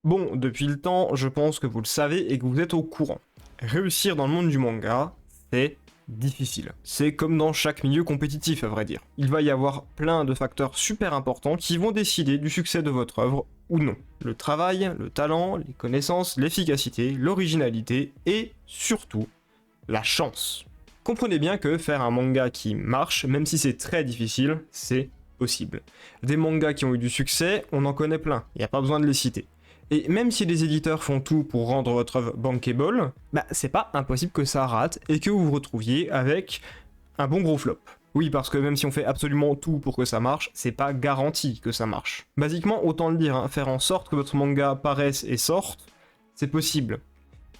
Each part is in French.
Bon, depuis le temps, je pense que vous le savez et que vous êtes au courant. Réussir dans le monde du manga, c'est difficile. C'est comme dans chaque milieu compétitif, à vrai dire. Il va y avoir plein de facteurs super importants qui vont décider du succès de votre œuvre ou non. Le travail, le talent, les connaissances, l'efficacité, l'originalité et surtout, la chance. Comprenez bien que faire un manga qui marche, même si c'est très difficile, c'est possible. Des mangas qui ont eu du succès, on en connaît plein, il n'y a pas besoin de les citer. Et même si les éditeurs font tout pour rendre votre œuvre bankable, c'est pas impossible que ça rate et que vous vous retrouviez avec un bon gros flop. Oui, parce que même si on fait absolument tout pour que ça marche, c'est pas garanti que ça marche. Basiquement, autant le dire, faire en sorte que votre manga paraisse et sorte, c'est possible.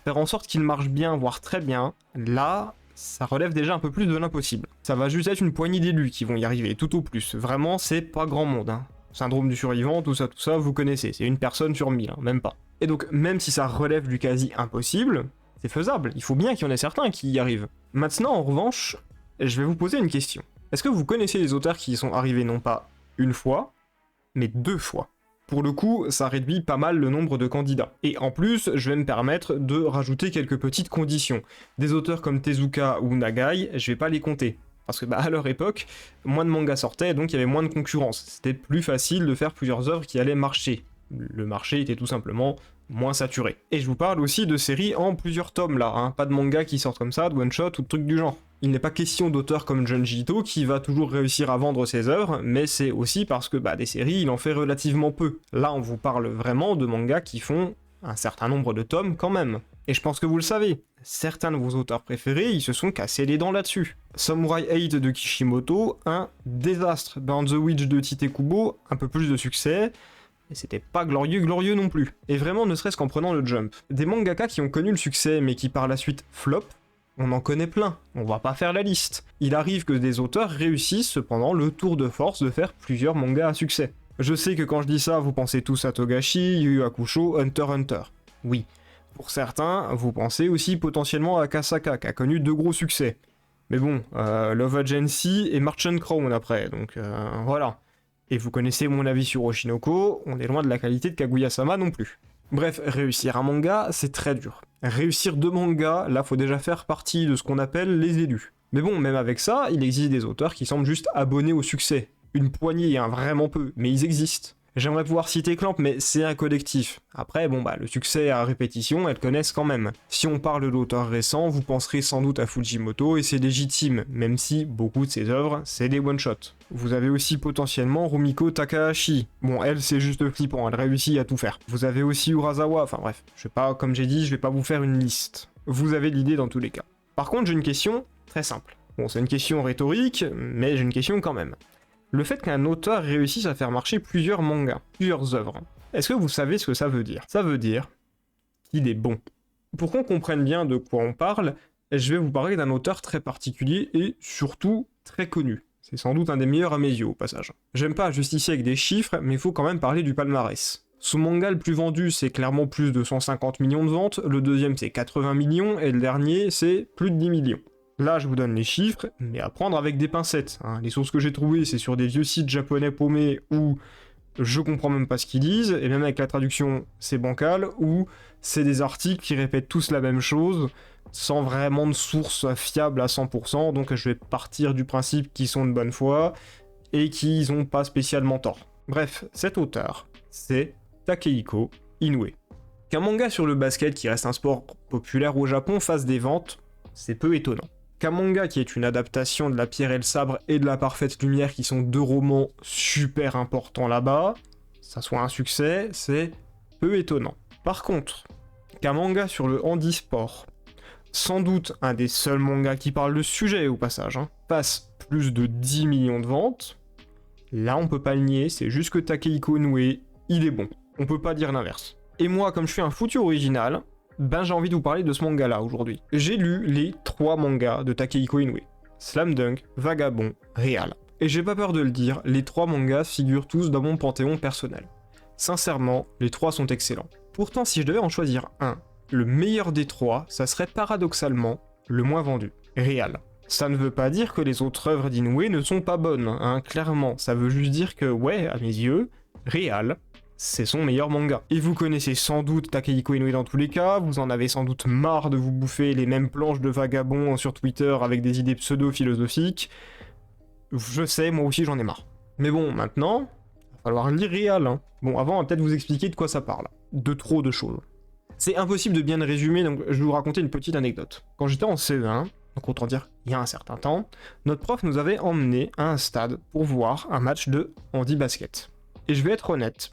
Faire en sorte qu'il marche bien, voire très bien, là, ça relève déjà un peu plus de l'impossible. Ça va juste être une poignée d'élus qui vont y arriver, tout au plus. Vraiment, c'est pas grand monde, Syndrome du survivant, tout ça, vous connaissez, c'est une personne sur 1000, même pas. Et donc, même si ça relève du quasi impossible, c'est faisable, il faut bien qu'il y en ait certains qui y arrivent. Maintenant, en revanche, je vais vous poser une question. Est-ce que vous connaissez des auteurs qui y sont arrivés non pas une fois, mais 2 fois? Pour le coup, ça réduit pas mal le nombre de candidats. Et en plus, je vais me permettre de rajouter quelques petites conditions. Des auteurs comme Tezuka ou Nagai, je vais pas les compter. Parce que à leur époque, moins de mangas sortaient, donc il y avait moins de concurrence. C'était plus facile de faire plusieurs œuvres qui allaient marcher. Le marché était tout simplement moins saturé. Et je vous parle aussi de séries en plusieurs tomes là, pas de mangas qui sortent comme ça, de one-shot ou de trucs du genre. Il n'est pas question d'auteurs comme Junji Ito qui va toujours réussir à vendre ses œuvres, mais c'est aussi parce que des séries, il en fait relativement peu. Là, on vous parle vraiment de mangas qui font un certain nombre de tomes quand même. Et je pense que vous le savez, certains de vos auteurs préférés, ils se sont cassés les dents là-dessus. Samurai 8 de Kishimoto, un désastre. Burn the Witch de Tite Kubo, un peu plus de succès, et c'était pas glorieux non plus. Et vraiment, ne serait-ce qu'en prenant le Jump. Des mangaka qui ont connu le succès, mais qui par la suite flop, on en connaît plein, on va pas faire la liste. Il arrive que des auteurs réussissent cependant le tour de force de faire plusieurs mangas à succès. Je sais que quand je dis ça, vous pensez tous à Togashi, Yu Yu Hakusho, Hunter x Hunter. Oui. Pour certains, vous pensez aussi potentiellement à Kasaka, qui a connu 2 gros succès. Mais bon, Love Agency et Merchant Crown après, donc voilà. Et vous connaissez mon avis sur Oshinoko, on est loin de la qualité de Kaguya-sama non plus. Bref, réussir un manga, c'est très dur. Réussir 2 mangas, là faut déjà faire partie de ce qu'on appelle les élus. Mais bon, même avec ça, il existe des auteurs qui semblent juste abonnés au succès. Une poignée, vraiment peu, mais ils existent. J'aimerais pouvoir citer Clamp, mais c'est un collectif. Après, le succès à répétition, elles connaissent quand même. Si on parle d'auteurs récents, vous penserez sans doute à Fujimoto, et c'est légitime, même si beaucoup de ses œuvres, c'est des one-shots. Vous avez aussi potentiellement Rumiko Takahashi. Bon, elle, c'est juste flippant, elle réussit à tout faire. Vous avez aussi Urasawa, enfin bref, comme j'ai dit, je vais pas vous faire une liste. Vous avez l'idée dans tous les cas. Par contre, j'ai une question très simple. Bon, c'est une question rhétorique, mais j'ai une question quand même. Le fait qu'un auteur réussisse à faire marcher plusieurs mangas, plusieurs œuvres, est-ce que vous savez ce que ça veut dire? Ça veut dire qu'il est bon. Pour qu'on comprenne bien de quoi on parle, je vais vous parler d'un auteur très particulier et surtout très connu. C'est sans doute un des meilleurs à mes yeux au passage. J'aime pas justifier avec des chiffres, mais il faut quand même parler du palmarès. Son manga le plus vendu, c'est clairement plus de 150 millions de ventes, le deuxième c'est 80 millions, et le dernier c'est plus de 10 millions. Là, je vous donne les chiffres, mais à prendre avec des pincettes. Les sources que j'ai trouvées, c'est sur des vieux sites japonais paumés où je comprends même pas ce qu'ils disent, et même avec la traduction, c'est bancal, ou c'est des articles qui répètent tous la même chose, sans vraiment de source fiable à 100%, donc je vais partir du principe qu'ils sont de bonne foi, et qu'ils ont pas spécialement tort. Bref, cet auteur, c'est Takehiko Inoue. Qu'un manga sur le basket, qui reste un sport populaire au Japon, fasse des ventes, c'est peu étonnant. Qu'un manga qui est une adaptation de La Pierre et le Sabre et de La Parfaite Lumière, qui sont 2 romans super importants là-bas, ça soit un succès, c'est peu étonnant. Par contre, qu'un manga sur le handisport, sans doute un des seuls mangas qui parle de ce sujet au passage, fasse plus de 10 millions de ventes, là on peut pas le nier, c'est juste que Takehiko Inoue, il est bon. On peut pas dire l'inverse. Et moi, comme je suis un foutu original, j'ai envie de vous parler de ce manga-là aujourd'hui. J'ai lu les 3 mangas de Takehiko Inoue. Slam Dunk, Vagabond, Real. Et j'ai pas peur de le dire, les 3 mangas figurent tous dans mon panthéon personnel. Sincèrement, les 3 sont excellents. Pourtant, si je devais en choisir un, le meilleur des 3, ça serait paradoxalement le moins vendu, Real. Ça ne veut pas dire que les autres œuvres d'Inoue ne sont pas bonnes, clairement. Ça veut juste dire que, ouais, à mes yeux, Real, c'est son meilleur manga. Et vous connaissez sans doute Takehiko Inoue dans tous les cas, vous en avez sans doute marre de vous bouffer les mêmes planches de vagabonds sur Twitter avec des idées pseudo-philosophiques. Je sais, moi aussi j'en ai marre. Mais bon, maintenant, il va falloir lire réel, hein. Bon, avant, on va peut-être vous expliquer de quoi ça parle. De trop de choses. C'est impossible de bien le résumer, donc je vais vous raconter une petite anecdote. Quand j'étais en CE1, donc autant dire il y a un certain temps, notre prof nous avait emmenés à un stade pour voir un match de handi-basket. Et je vais être honnête,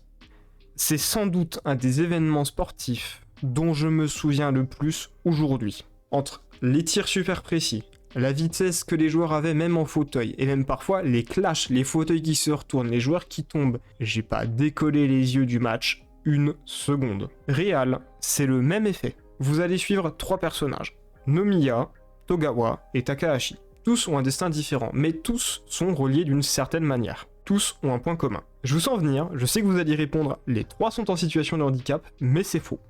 c'est sans doute un des événements sportifs dont je me souviens le plus aujourd'hui. Entre les tirs super précis, la vitesse que les joueurs avaient même en fauteuil, et même parfois les clashs, les fauteuils qui se retournent, les joueurs qui tombent, j'ai pas décollé les yeux du match une seconde. Réal, c'est le même effet. Vous allez suivre 3 personnages, Nomiya, Togawa et Takahashi. Tous ont un destin différent, mais tous sont reliés d'une certaine manière. Tous ont un point commun. Je vous sens venir, je sais que vous allez répondre, les 3 sont en situation de handicap, mais c'est faux.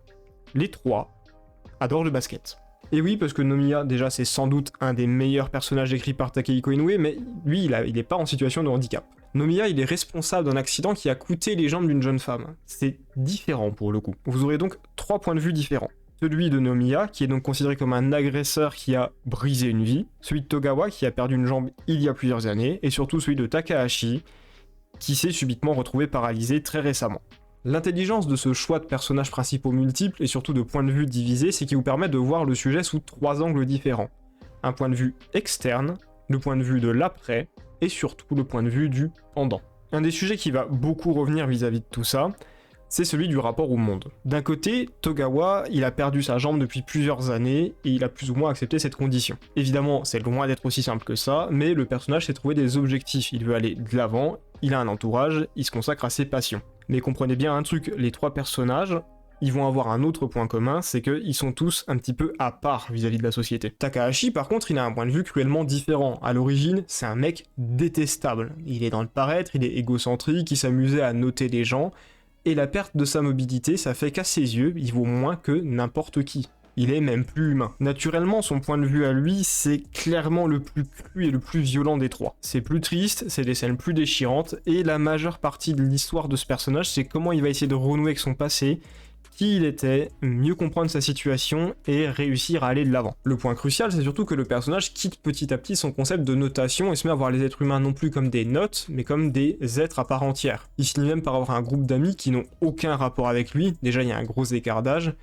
Les 3 adorent le basket. Et oui, parce que Nomiya, déjà, c'est sans doute un des meilleurs personnages écrits par Takehiko Inoue, mais lui, il est pas en situation de handicap. Nomiya, il est responsable d'un accident qui a coûté les jambes d'une jeune femme. C'est différent pour le coup. Vous aurez donc 3 points de vue différents. Celui de Nomiya, qui est donc considéré comme un agresseur qui a brisé une vie, celui de Togawa, qui a perdu une jambe il y a plusieurs années, et surtout celui de Takahashi, qui s'est subitement retrouvé paralysé très récemment. L'intelligence de ce choix de personnages principaux multiples et surtout de points de vue divisés, c'est qu'il vous permet de voir le sujet sous 3 angles différents. Un point de vue externe, le point de vue de l'après, et surtout le point de vue du pendant. Un des sujets qui va beaucoup revenir vis-à-vis de tout ça, c'est celui du rapport au monde. D'un côté, Togawa, il a perdu sa jambe depuis plusieurs années, et il a plus ou moins accepté cette condition. Évidemment, c'est loin d'être aussi simple que ça, mais le personnage s'est trouvé des objectifs, il veut aller de l'avant, il a un entourage, il se consacre à ses passions. Mais comprenez bien un truc, les 3 personnages, ils vont avoir un autre point commun, c'est qu'ils sont tous un petit peu à part vis-à-vis de la société. Takahashi, par contre, il a un point de vue cruellement différent. À l'origine, c'est un mec détestable. Il est dans le paraître, il est égocentrique, il s'amusait à noter les gens, et la perte de sa mobilité, ça fait qu'à ses yeux, il vaut moins que n'importe qui. Il est même plus humain. Naturellement, son point de vue à lui, c'est clairement le plus cru et le plus violent des 3. C'est plus triste, c'est des scènes plus déchirantes, et la majeure partie de l'histoire de ce personnage, c'est comment il va essayer de renouer avec son passé, qui il était, mieux comprendre sa situation et réussir à aller de l'avant. Le point crucial, c'est surtout que le personnage quitte petit à petit son concept de notation et se met à voir les êtres humains non plus comme des notes, mais comme des êtres à part entière. Il finit même par avoir un groupe d'amis qui n'ont aucun rapport avec lui, déjà il y a un gros écart d'âge,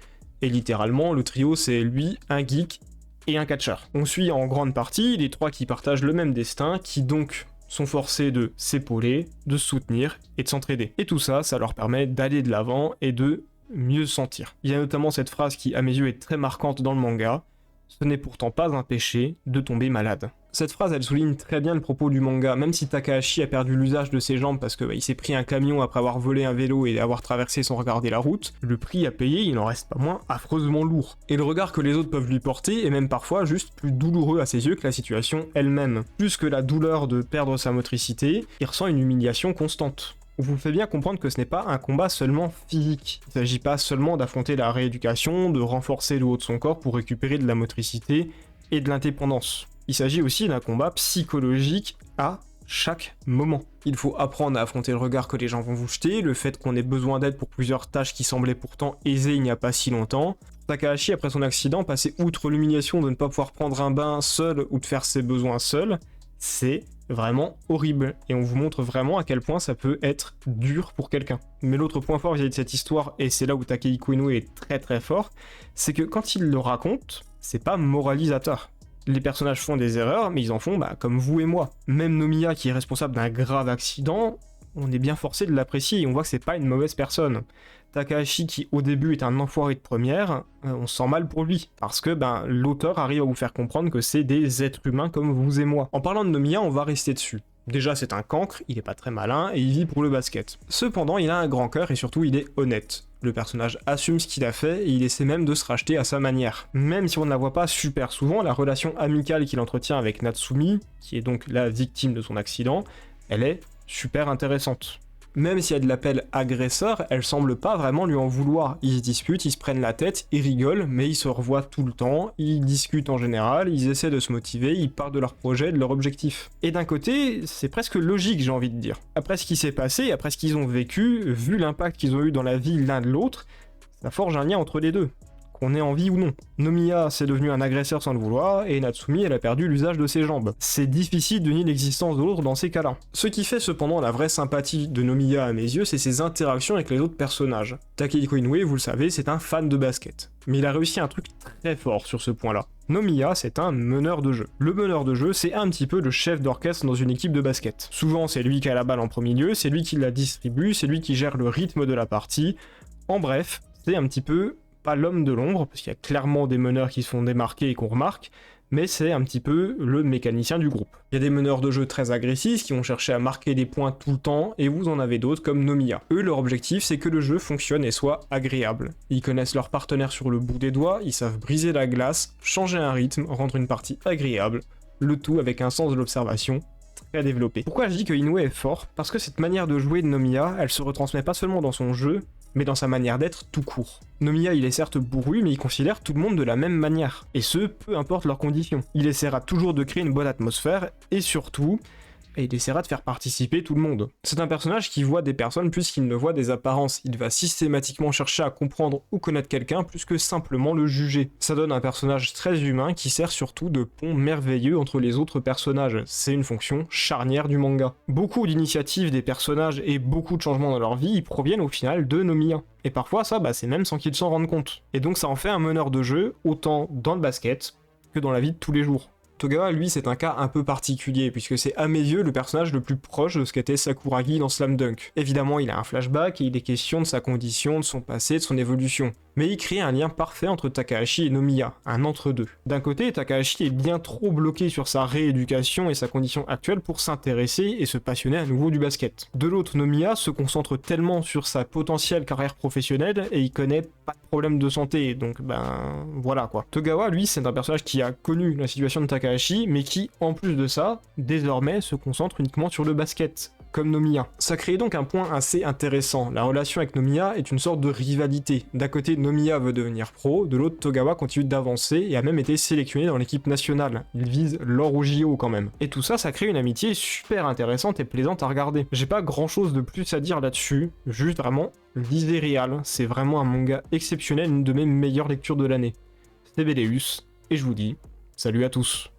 et littéralement, le trio c'est lui, un geek et un catcheur. On suit en grande partie les 3 qui partagent le même destin, qui donc sont forcés de s'épauler, de se soutenir et de s'entraider. Et tout ça, ça leur permet d'aller de l'avant et de mieux se sentir. Il y a notamment cette phrase qui, à mes yeux, est très marquante dans le manga. Ce n'est pourtant pas un péché de tomber malade. Cette phrase, elle souligne très bien le propos du manga, même si Takahashi a perdu l'usage de ses jambes parce qu'il s'est pris un camion après avoir volé un vélo et avoir traversé sans regarder la route, le prix à payer, il n'en reste pas moins affreusement lourd. Et le regard que les autres peuvent lui porter est même parfois juste plus douloureux à ses yeux que la situation elle-même. Plus que la douleur de perdre sa motricité, il ressent une humiliation constante. On vous fait bien comprendre que ce n'est pas un combat seulement physique. Il ne s'agit pas seulement d'affronter la rééducation, de renforcer le haut de son corps pour récupérer de la motricité et de l'indépendance. Il s'agit aussi d'un combat psychologique à chaque moment. Il faut apprendre à affronter le regard que les gens vont vous jeter, le fait qu'on ait besoin d'aide pour plusieurs tâches qui semblaient pourtant aisées il n'y a pas si longtemps. Takahashi, après son accident, passait outre l'humiliation de ne pas pouvoir prendre un bain seul ou de faire ses besoins seul, c'est vraiment horrible, et on vous montre vraiment à quel point ça peut être dur pour quelqu'un. Mais l'autre point fort vis-à-vis de cette histoire, et c'est là où Takehiko Inoue est très très fort, c'est que quand il le raconte, c'est pas moralisateur. Les personnages font des erreurs, mais ils en font comme vous et moi. Même Nomiya, qui est responsable d'un grave accident, on est bien forcé de l'apprécier et on voit que c'est pas une mauvaise personne. Takahashi, qui au début est un enfoiré de première, on se sent mal pour lui, parce que l'auteur arrive à vous faire comprendre que c'est des êtres humains comme vous et moi. En parlant de Nomiya, on va rester dessus. Déjà, c'est un cancre, il est pas très malin, et il vit pour le basket. Cependant, il a un grand cœur, et surtout, il est honnête. Le personnage assume ce qu'il a fait, et il essaie même de se racheter à sa manière. Même si on ne la voit pas super souvent, la relation amicale qu'il entretient avec Natsumi, qui est donc la victime de son accident, elle est super intéressante. Même s'il y a de l'appel agresseur, elle semble pas vraiment lui en vouloir. Ils se disputent, ils se prennent la tête, ils rigolent, mais ils se revoient tout le temps, ils discutent en général, ils essaient de se motiver, ils parlent de leur projet, de leur objectif. Et d'un côté, c'est presque logique, j'ai envie de dire. Après ce qui s'est passé, après ce qu'ils ont vécu, vu l'impact qu'ils ont eu dans la vie l'un de l'autre, ça forge un lien entre les deux. Qu'on ait envie ou non. Nomiya, c'est devenu un agresseur sans le vouloir, et Natsumi, elle a perdu l'usage de ses jambes. C'est difficile de nier l'existence de l'autre dans ces cas-là. Ce qui fait cependant la vraie sympathie de Nomiya à mes yeux, c'est ses interactions avec les autres personnages. Takehiko Inoue, vous le savez, c'est un fan de basket. Mais il a réussi un truc très fort sur ce point-là. Nomiya, c'est un meneur de jeu. Le meneur de jeu, c'est un petit peu le chef d'orchestre dans une équipe de basket. Souvent, c'est lui qui a la balle en premier lieu, c'est lui qui la distribue, c'est lui qui gère le rythme de la partie. En bref, c'est un petit peu pas l'homme de l'ombre, parce qu'il y a clairement des meneurs qui se font démarquer et qu'on remarque, mais c'est un petit peu le mécanicien du groupe. Il y a des meneurs de jeu très agressifs qui vont chercher à marquer des points tout le temps, et vous en avez d'autres comme Nomiya. Eux, leur objectif, c'est que le jeu fonctionne et soit agréable. Ils connaissent leur partenaire sur le bout des doigts, ils savent briser la glace, changer un rythme, rendre une partie agréable, le tout avec un sens de l'observation très développé. Pourquoi je dis que Inoue est fort? Parce que cette manière de jouer de Nomiya, elle se retransmet pas seulement dans son jeu, mais dans sa manière d'être tout court. Nomiya, il est certes bourru, mais il considère tout le monde de la même manière, et ce, peu importe leurs conditions. Il essaiera toujours de créer une bonne atmosphère, et surtout, il essaiera de faire participer tout le monde. C'est un personnage qui voit des personnes plus qu'il ne voit des apparences. Il va systématiquement chercher à comprendre ou connaître quelqu'un plus que simplement le juger. Ça donne un personnage très humain qui sert surtout de pont merveilleux entre les autres personnages. C'est une fonction charnière du manga. Beaucoup d'initiatives des personnages et beaucoup de changements dans leur vie proviennent au final de Nomiya. Et parfois ça, c'est même sans qu'ils s'en rendent compte. Et donc ça en fait un meneur de jeu, autant dans le basket que dans la vie de tous les jours. Togawa, lui, c'est un cas un peu particulier, puisque c'est à mes yeux le personnage le plus proche de ce qu'était Sakuragi dans Slam Dunk. Évidemment, il a un flashback et il est question de sa condition, de son passé, de son évolution. Mais il crée un lien parfait entre Takahashi et Nomiya, un entre-deux. D'un côté, Takahashi est bien trop bloqué sur sa rééducation et sa condition actuelle pour s'intéresser et se passionner à nouveau du basket. De l'autre, Nomiya se concentre tellement sur sa potentielle carrière professionnelle et il connaît pas de problème de santé, donc voilà quoi. Togawa, lui, c'est un personnage qui a connu la situation de Takahashi, mais qui, en plus de ça, désormais se concentre uniquement sur le basket, comme Nomiya. Ça crée donc un point assez intéressant. La relation avec Nomiya est une sorte de rivalité. D'un côté, Nomiya veut devenir pro, de l'autre, Togawa continue d'avancer et a même été sélectionné dans l'équipe nationale. Il vise l'or au JO quand même. Et tout ça, ça crée une amitié super intéressante et plaisante à regarder. J'ai pas grand chose de plus à dire là-dessus, juste vraiment, lisez Real, c'est vraiment un manga exceptionnel, une de mes meilleures lectures de l'année. C'était Béléus, et je vous dis, salut à tous.